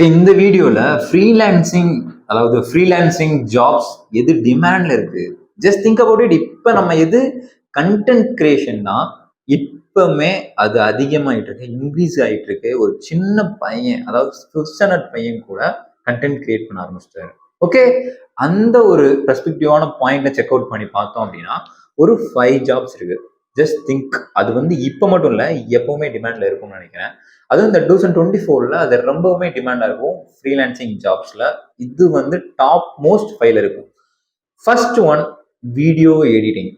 இந்த வீடியோல ஃப்ரீலான்சிங் அதாவது ஃப்ரீலான்சிங் ஜாப்ஸ் எது டிமாண்ட்ல இருக்கு. Just think about it. இப்ப நம்ம எது கண்டென்ட் கிரியேஷன்னா இப்பவுமே அது அதிகமாயிட்டு இருக்கு, இன்க்ரீஸ் ஆயிட்டு இருக்கு. ஒரு சின்ன பையன், அதாவது ஃபிஃப்த் ஸ்டாண்டர்ட் பையன் கூட கண்டென்ட் கிரியேட் பண்ண ஆரம்பிச்சிட்டாரு. ஓகே, அந்த ஒரு பெர்ஸ்பெக்டிவான பாயிண்ட்டை செக் அவுட் பண்ணி பார்த்தோம் அப்படின்னா ஒரு 5 ஜாப்ஸ் இருக்கு. ஜஸ்ட் திங்க், அது வந்து இப்போ மட்டும் இல்லை, எப்பவுமே டிமாண்ட்ல இருக்கும்னு நினைக்கிறேன். அதுவும் இந்த 2024ல அது ரொம்பவுமே டிமாண்டா இருக்கும் ஃப்ரீலான்சிங் ஜாப்ஸ்ல. இது வந்து டாப் மோஸ்ட் 5ல இருக்கும். First one, video editing.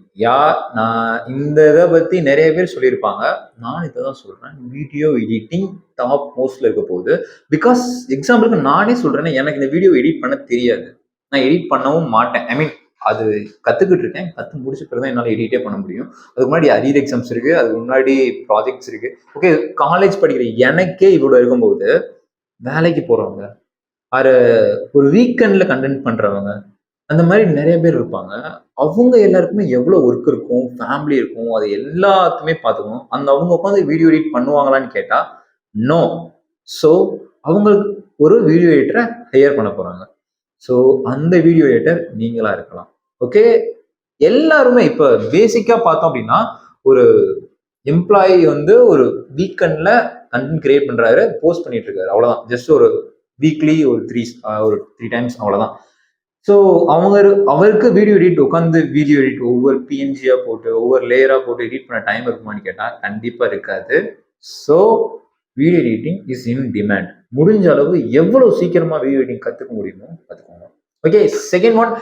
நான் இந்த இதை பத்தி நிறைய பேர் சொல்லியிருப்பாங்க, நான் இதை தான் சொல்றேன். வீடியோ எடிட்டிங் டாப் மோஸ்ட்ல இருக்க போகுது. பிகாஸ் எக்ஸாம்பிளுக்கு நானே சொல்றேன், எனக்கு இந்த வீடியோ எடிட் பண்ண தெரியாது, நான் எடிட் பண்ணவும் மாட்டேன். ஐ மீன், அது கத்துக்கிட்டு இருக்கேன். கத்து முடிச்ச பிறகு தான் என்னால் எடிட்டே பண்ண முடியும். அதுக்கு முன்னாடி அரியர் எக்ஸாம்ஸ் இருக்கு, அதுக்கு முன்னாடி ப்ராஜெக்ட்ஸ் இருக்கு. ஓகே, காலேஜ் படிக்கிற எனக்கே இவ்வளோ இருக்கும்போது வேலைக்கு போறவங்க, ஆறு ஒரு வீக்கெண்ட்ல கண்டென்ட் பண்றவங்க, அந்த மாதிரி நிறைய பேர் இருப்பாங்க. அவங்க எல்லாருக்குமே எவ்வளோ ஒர்க் இருக்கும், ஃபேமிலி இருக்கும், அது எல்லாத்தையுமே பார்த்துக்கணும். அவங்க உட்காந்து வீடியோ எடிட் பண்ணுவாங்களான்னு கேட்டா நோ. ஸோ அவங்க ஒரு வீடியோ எடிட்டரை ஹையர் பண்ண போறாங்க. ஸோ அந்த வீடியோ எடிட்டர் நீங்களா இருக்கலாம். ஓகே, எல்லாருமே இப்ப பேசிக்கா பார்த்தோம் அப்படின்னா ஒரு எம்ப்ளாயி வந்து ஒரு வீக்கெண்ட்ல கண்டென்ட் கிரியேட் பண்றாரு, போஸ்ட் பண்ணிட்டு இருக்காரு, அவ்வளவுதான். ஜஸ்ட் ஒரு வீக்லி ஒரு த்ரீ டைம்ஸ், அவ்வளவுதான். ஸோ அவருக்கு வீடியோ எடிட், உட்காந்து வீடியோ எடிட் ஒவ்வொரு பிஎன்ஜியா போட்டு ஒவ்வொரு லேயரா போட்டு எடிட் பண்ண டைம் இருக்குமான்னு கேட்டா கண்டிப்பா இருக்காது. So video editing is in demand. முடிஞ்ச அளவு எவ்வளவு சீக்கிரமா வீடியோ எடிட்டிங் கத்துக்க முடியுமோ கத்துக்கோங்க. ஓகே, செகண்ட் ஒன்,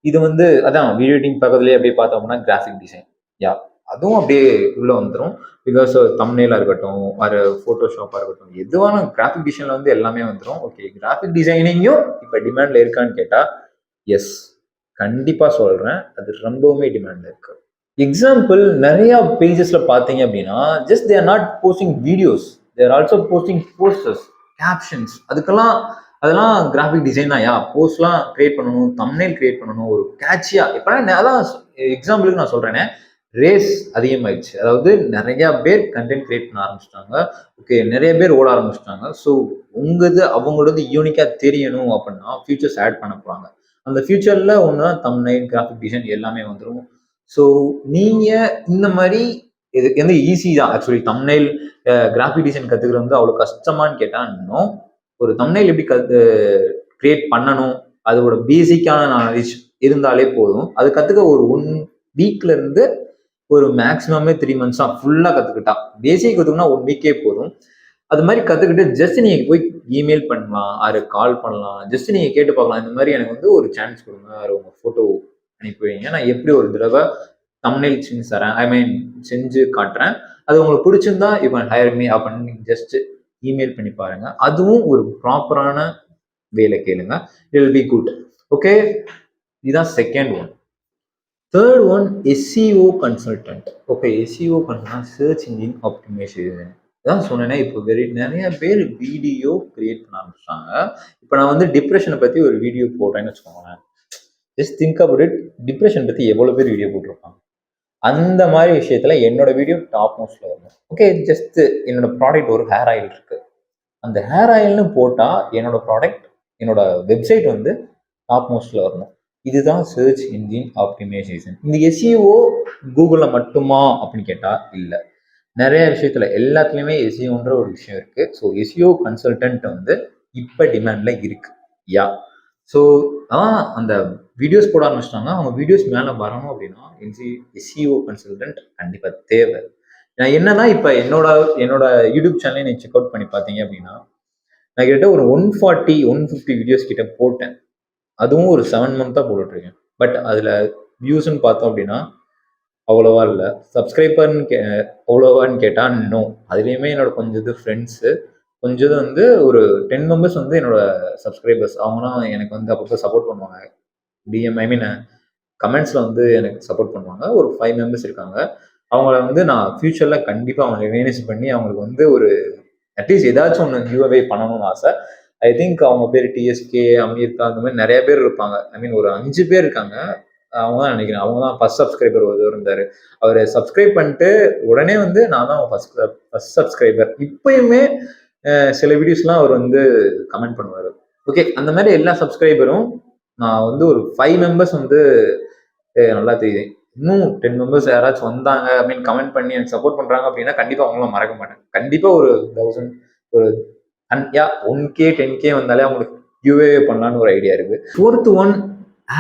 இது வந்து அதான் வீடியோ எடிட்டிங் பக்கத்துலேயே அப்படியே பார்த்தோம்னா கிராஃபிக் டிசைன். யா, அதுவும் அப்படியே உள்ள வந்துடும். பிகாஸ் தம்ப்நெயிலா இருக்கட்டும், ஒரு ஃபோட்டோஷாப்பா இருக்கட்டும், எதுவான கிராஃபிக் டிசைன்ல வந்து எல்லாமே வந்துடும். ஓகே, கிராஃபிக் டிசைனிங்கும் இப்போ டிமாண்ட்ல இருக்கான்னு கேட்டா எஸ், கண்டிப்பா சொல்றேன், அது ரொம்பவுமே டிமாண்ட்ல இருக்கு. எக்ஸாம்பிள், நிறைய பேஜஸ்ல பாத்தீங்க அப்படின்னா just they are not posting videos, they are also posting posters, captions. அதெல்லாம் கிராஃபிக் டிசைன் தான். போஸ்ட்லாம் கிரியேட் பண்ணணும், தம்ப்நெயில் கிரியேட் பண்ணணும், ஒரு கேட்சியா. இப்போ அதான் எக்ஸாம்பிளுக்கு நான் சொல்றேனே, ரேஸ் அதிகமாயிடுச்சு. அதாவது நிறைய பேர் கண்டென்ட் கிரியேட் பண்ண ஆரம்பிச்சிட்டாங்க. ஓகே, நிறைய பேர் ஓட ஆரம்பிச்சிட்டாங்க. ஸோ அவங்களோடது யூனிக்கா தெரியணும் அப்படின்னா ஃபியூச்சர்ஸ் ஆட் பண்ண போறாங்க. அந்த ஃபியூச்சர்ல ஒன்று தம்ப்நெயில், கிராஃபிக் டிசைன் எல்லாமே வந்துடும். ஸோ நீங்க இந்த மாதிரி இது வந்து ஈஸி தான். ஆக்சுவலி தம்ப்நெயில், கிராஃபிக் டிசைன் கத்துக்கிறது வந்து அவ்வளோ கஷ்டமான்னு கேட்டா இன்னும். ஒரு தம்ப்நெயில் எப்படி கிரியேட் பண்ணணும், அதோட பேசிக்கான நாலேஜ் இருந்தாலே போதும். அது கத்துக்க ஒரு 1 வீக்ல இருந்து ஒரு மேக்ஸிமமே 3 months ஃபுல்லா கத்துக்கிட்டா, பேசிக் கத்துக்கணும்னா 1 வீக்கே போதும். அது மாதிரி கத்துக்கிட்டு ஜஸ்ட் நீங்க போய் இமெயில் பண்ணலாம், அது கால் பண்ணலாம், ஜஸ்ட் நீங்க கேட்டு பார்க்கலாம், இந்த மாதிரி எனக்கு வந்து ஒரு சான்ஸ் கொடுங்க, அது உங்க போட்டோ அனுப்பி வைங்க, நான் எப்படி ஒரு தடவை தம்ப்நெயில் செஞ்சு தரேன், ஐ மீன் செஞ்சு காட்டுறேன், அது உங்களுக்கு பிடிச்சிருந்தா இப்போ ஹையர் மீ அப்படின்னு ஜஸ்ட் இமெயில் பண்ணி பாருங்க. அதுவும் ஒரு ப்ராப்பரான வேலை கேளுங்க, it will be good. Okay, இதுதான் second one. Third one, SEO consultant. Okay, SEO consultant, search engine optimisation. அதான் சொன்னேன்னா, இப்போ நிறைய பேர் வீடியோ கிரியேட் பண்ண ஆரம்பிச்சாங்க. இப்போ நான் வந்து டிப்ரெஷனை பத்தி ஒரு வீடியோ போடுறேன்னு வச்சுக்கோங்களேன். Just think about it, depression பத்தி எவ்வளவு பேர் வீடியோ போட்டிருப்பாங்க. அந்த மாதிரி விஷயத்துல என்னோட வீடியோ டாப் மோஸ்ட்ல வரும். ஓகே, ஜஸ்ட் என்னோட ப்ராடக்ட் ஒரு ஹேர் ஆயில் இருக்கு, அந்த ஹேர் ஆயில்னு போட்டா என்னோட ப்ராடக்ட், என்னோட வெப்சைட் வந்து டாப் மோஸ்ட்ல வரணும். இதுதான் சர்ச் இன்ஜின் ஆப்டிமைசேஷன். இந்த எஸ்இஓ கூகுளில் மட்டுமா அப்படின்னு கேட்டா இல்லை, நிறைய விஷயத்துல எல்லாத்துலயுமே எஸ்இஓன்ற ஒரு விஷயம் இருக்கு. ஸோ எஸ்இஓ கன்சல்டன்ட் வந்து இப்ப டிமாண்ட்ல இருக்கு. யா, ஸோ அந்த வீடியோஸ் போட ஆரம்பிச்சிட்டாங்க. அவங்க வீடியோஸ் மேல வரணும் அப்படின்னா எஸ்இஓ கன்சல்டன்ட் கண்டிப்பா தேவை. நான் என்னன்னா, இப்ப என்னோட யூடியூப் சேனலை நீங்க செக் அவுட் பண்ணி பார்த்தீங்க அப்படின்னா, நான் கிட்ட ஒரு 140-150 வீடியோஸ் கிட்ட போட்டேன். அதுவும் ஒரு 7 month போட்டுட்டு இருக்கேன். பட் அதுல வியூஸ்ன்னு பார்த்தோம் அப்படின்னா அவ்வளோவா இல்லை. சப்ஸ்கிரைபர்னு அவ்வளோவான்னு கேட்டால் நோ. அதுலேயுமே என்னோட கொஞ்சம் இது ஃப்ரெண்ட்ஸு, கொஞ்சம் இது வந்து ஒரு 10 members வந்து என்னோட சப்ஸ்கிரைபர்ஸ். அவங்களாம் எனக்கு வந்து அப்பப்போ சப்போர்ட் பண்ணுவாங்க. டிஎம், ஐ மீன் கமெண்ட்ஸில் வந்து எனக்கு சப்போர்ட் பண்ணுவாங்க. ஒரு 5 members இருக்காங்க. அவங்கள வந்து நான் ஃபியூச்சரில் கண்டிப்பாக அவங்க ரிகனைஸ் பண்ணி அவங்களுக்கு வந்து ஒரு அட்லீஸ்ட் ஏதாச்சும் ஒன்று கிவ்அவே பண்ணணும்னு ஆசை. ஐ திங்க் அவங்க பேர் டிஎஸ்கே, அமீர்கா, அந்த மாதிரி நிறைய பேர் இருப்பாங்க. ஐ மீன் ஒரு 5 பேர் இருக்காங்க. அவங்க தான் நினைக்கிறேன். அவங்க தான் ஃபர்ஸ்ட் சப்ஸ்கிரைபர் ஒருவர் இருந்தாரு. அவர் சப்ஸ்கிரைப் பண்ணிட்டு உடனே வந்து நான் தான் ஃபர்ஸ்ட் சப்ஸ்கிரைபர். இப்பயுமே சில வீடியோஸ்லாம் அவர் வந்து கமெண்ட் பண்ணுவார். ஓகே, அந்த மாதிரி எல்லா சப்ஸ்கிரைபரும் நான் வந்து ஒரு 5 மெம்பர்ஸ் வந்து நல்லா தெரியுது. இன்னும் 10 மெம்பர்ஸ் யாராச்சும் வந்தாங்க அப்படின்னு கமெண்ட் பண்ணி எனக்கு சப்போர்ட் பண்றாங்க அப்படின்னா கண்டிப்பா அவங்களும் மறக்க மாட்டேன். கண்டிப்பா ஒரு 1000 ஒரு 1K 10K வந்தாலே அவங்களுக்கு கிவ்அவே பண்ணலான்னு ஒரு ஐடியா இருக்கு. Fourth one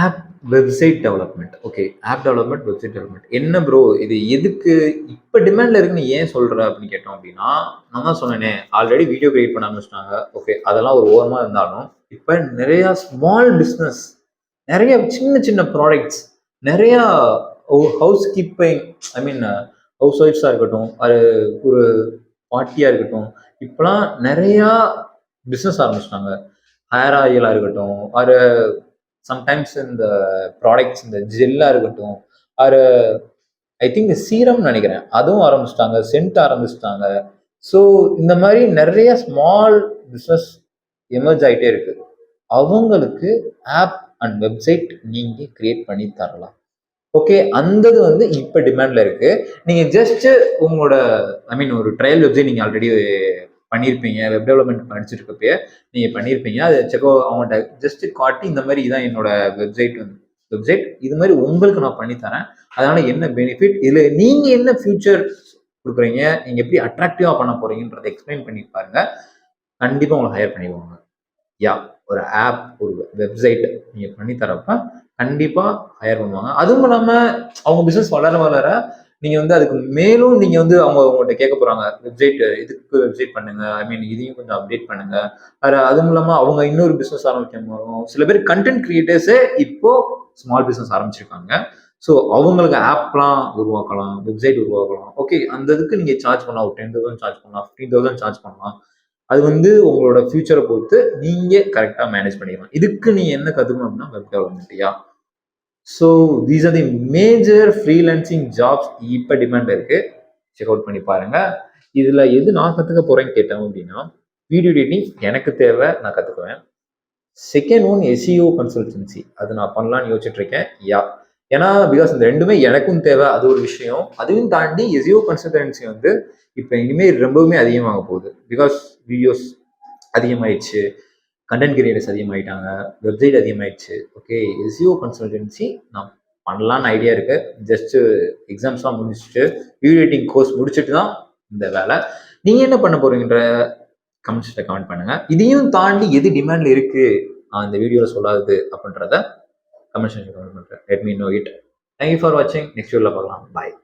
app website development. Okay, app development, website development. என்ன ப்ரோ இது எதுக்கு இப்போ டிமாண்ட்ல இருக்குன்னு ஏன் சொல்ற அப்படின்னு கேட்டோம் அப்படின்னா, நான் தான் சொன்னேனே ஆல்ரெடி வீடியோ கிரியேட் பண்ண ஆரம்பிச்சிட்டாங்க. ஓகே, அதெல்லாம் ஒரு ஓரமா இருந்தாலும் இப்போ நிறைய ஸ்மால் பிஸ்னஸ், நிறைய சின்ன சின்ன ப்ராடக்ட்ஸ், நிறைய ஹவுஸ் கீப்பிங், ஐ மீன் ஹவுஸ் ஒய்ஃப்ஸாக இருக்கட்டும், அது ஒரு பாட்டியாக இருக்கட்டும், இப்போலாம் நிறையா பிஸ்னஸ் ஆரம்பிச்சிட்டாங்க. ஹேர் ஆயிலாக இருக்கட்டும், அது சம்டைம்ஸ் இந்த ப்ராடக்ட்ஸ் இந்த ஜெல்லாக இருக்கட்டும், அது ஐ திங்க் சீரம்னு நினைக்கிறேன், அதுவும் ஆரம்பிச்சிட்டாங்க, சென்ட் ஆரம்பிச்சிட்டாங்க. ஸோ இந்த மாதிரி நிறைய ஸ்மால் பிஸ்னஸ் எமர்ஜ் ஆகிட்டே இருக்கு. அவங்களுக்கு ஆப் அண்ட் வெப்சைட் நீங்கள் கிரியேட் பண்ணி தரலாம். ஓகே, அந்தது வந்து இப்போ டிமாண்டில் இருக்கு. நீங்கள் ஜஸ்ட் உங்களோட ஐ மீன் ஒரு ட்ரையல் வெப்சைட் நீங்கள் ஆல்ரெடி பண்ணியிருப்பீங்க, வெப் டெவலப்மெண்ட் படிச்சுட்டு இருக்கப்பயே நீங்கள் பண்ணியிருப்பீங்க. அதை செக்கோ அவங்கள்ட்ட ஜஸ்ட் காட்டி இந்த மாதிரி இதான் என்னோட வெப்சைட் இது மாதிரி உங்களுக்கு நான் பண்ணித்தரேன், அதனால என்ன பெனிஃபிட், இதில் நீங்கள் என்ன ஃபியூச்சர் கொடுக்குறீங்க, நீங்கள் எப்படி அட்ராக்டிவாக பண்ண போறீங்கன்றதை எக்ஸ்பிளைன் பண்ணி பாருங்க. கண்டிப்பாக உங்களை ஹையர் பண்ணிடுவாங்க. ஒரு ஆப், ஒரு வெப்சைட் நீங்கள் பண்ணி தரப்ப கண்டிப்பாக ஹையர் பண்ணுவாங்க. அதுவும் இல்லாமல் அவங்க பிஸ்னஸ் வளர வளர நீங்கள் வந்து அதுக்கு மேலும் நீங்கள் வந்து அவங்கள்ட்ட கேட்க போகிறாங்க, வெப்சைட் இதுக்கு வெப்சைட் பண்ணுங்க, ஐ மீன் இதையும் கொஞ்சம் அப்டேட் பண்ணுங்க. அதுவும் இல்லாமல் அவங்க இன்னொரு பிஸ்னஸ் ஆரம்பிக்கணும். சில பேர் கண்டென்ட் கிரியேட்டர்ஸே இப்போ ஸ்மால் பிஸ்னஸ் ஆரம்பிச்சிருக்காங்க. ஸோ அவங்களுக்கு ஆப்லாம் உருவாக்கலாம், வெப்சைட் உருவாக்கலாம். ஓகே, அந்த இதுக்கு நீங்கள் சார்ஜ் பண்ணலாம், ஒரு 10,000 சார்ஜ் பண்ணலாம், 15,000 சார்ஜ் பண்ணலாம். அது வந்து உங்களோட ஃபியூச்சரை பொறுத்து நீங்க கரெக்டா மேனேஜ் பண்ணிக்கலாம். இதுக்கு நீங்க என்ன கத்துக்கணும் அப்படின்னா வெப் டெவலப்மெண்ட்யா. So these are the major freelancing jobs இப்போ டிமாண்ட் இருக்கு. செக் அவுட் பண்ணி பாருங்க. இதுல எது நான் கத்துக்க போறேன்னு கேட்டேன் அப்படின்னா, வீடியோ எடிட்டிங் எனக்கு தேவை, நான் கத்துக்குவேன். செகண்ட் ஒன் எஸ்இஓ கன்சல்டன்சி, அது நான் பண்ணலான்னு யோசிச்சுட்டு இருக்கேன். ஏன்னா பிகாஸ் இந்த ரெண்டுமே எனக்கும் தேவை, அது ஒரு விஷயம். அதையும் தாண்டி எஸ்இஓ கன்சல்டன்சி வந்து இப்போ இனிமேல் ரொம்பவுமே அதிகமாக போகுது. பிகாஸ் வீடியோஸ் அதிகமாயிடுச்சு, கண்டென்ட் கிரியேட்டர்ஸ் அதிகமாயிட்டாங்க, வெப்சைட் அதிகமாயிடுச்சு. ஓகே, எஸ்இஓ கன்சல்டன்சி நான் பண்ணலான்னு ஐடியா இருக்கு. ஜஸ்ட் எக்ஸாம்ஸ்லாம் முடிச்சுட்டு வீடியோ எடிட்டிங் கோர்ஸ் முடிச்சுட்டு தான் இந்த வேலை. நீங்க என்ன பண்ண போறீங்கன்ற கமெண்ட்ஸ்ல கமெண்ட் பண்ணுங்க. இதையும் தாண்டி எது டிமாண்ட்ல இருக்கு அந்த வீடியோல சொல்லாதது அப்படின்றத கமெண்ட் செக்ஷன்ல கமெண்ட் பண்ணுறேன். Let me know it. Thank you for வாட்சிங். நெக்ஸ்ட் வீடியோல பார்க்கலாம். பாய்.